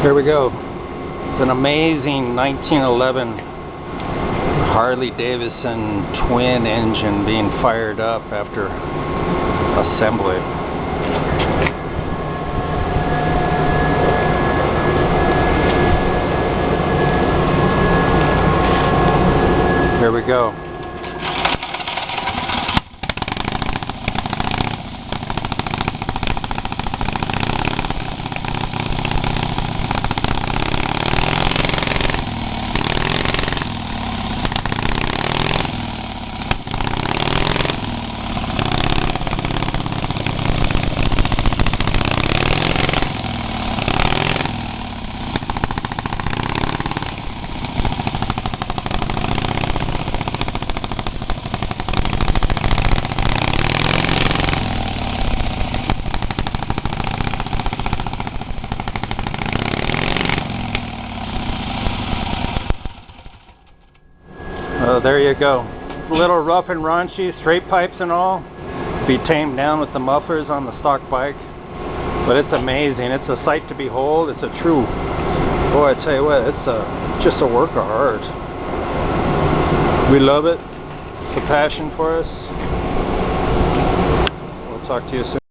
Here we go. It's an amazing 1911 Harley Davidson twin engine being fired up after assembly. Here we go. There you go. A little rough and raunchy, straight pipes and all. Be tamed down with the mufflers on the stock bike. But it's amazing. It's a sight to behold. It's a true, boy, I tell you what, it's just a work of art. We love it. It's a passion for us. We'll talk to you soon.